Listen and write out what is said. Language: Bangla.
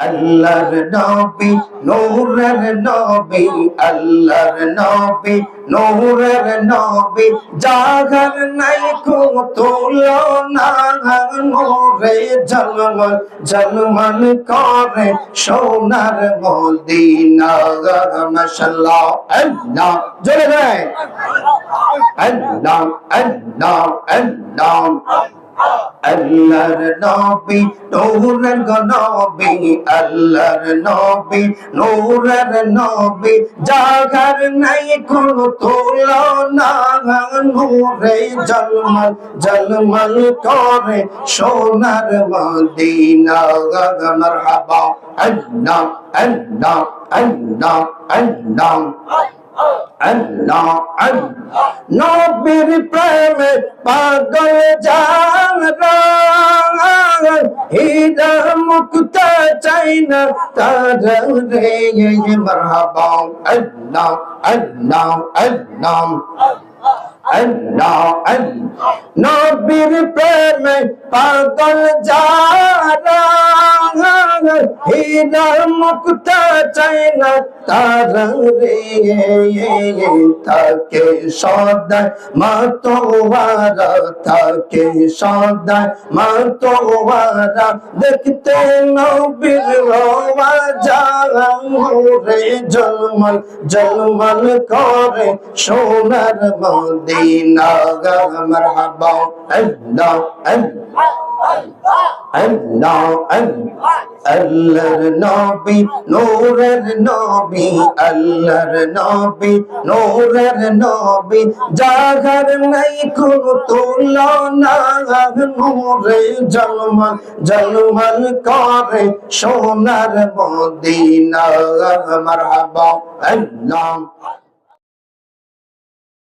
আল্লাহর নবী নূরের নবী আল্লাহর নবী নূরের নবী জাগার নাই কো তুলনা নূরে ঝলমল ঝলমল করে সোনার মদিনা মাশাআল্লাহ আল্লাহ জোরে গায় আল্লাহ আল্লাহ আল্লাহ আল্লাহর নবী নূরের নবী আল্লাহর নবী নূরের নবী জাগার নাই কোনো তুলনা নূরে ঝলমল ঝলমল করে সোনার মদিনা মারহাবা আল্লাহ আল্লাহ আল্লাহ আল্লাহ আল্লাহ আল্লাহ নবীর প্রেমে পাগল যারা হীরা মুক্ত চাই না তারা রে মারহাবা আল্লাহ আল্লাহ আল্লাহ আল্লাহ আল্লাহ নবীর প্রেমে পাগল যারা হীরা মুক্ত চাই না তারা রে থাকে সদায় মাতোয়ারা থাকে সদায় মাতোয়ারা দেখতে নবীর রওয়া জারে ঝলমল ঝলমল করে সোনার মদিনা মারহাবা আল্লাহ আল্লাহ আল্লাহ আল্লাহর নবী নূরের নবী আল্লাহর নবী নূরের নবী জাগার নাই কোনো তুলনা নূরে ঝলমল ঝলমল করে সোনার মদিনা মারহাবা আল্লাহ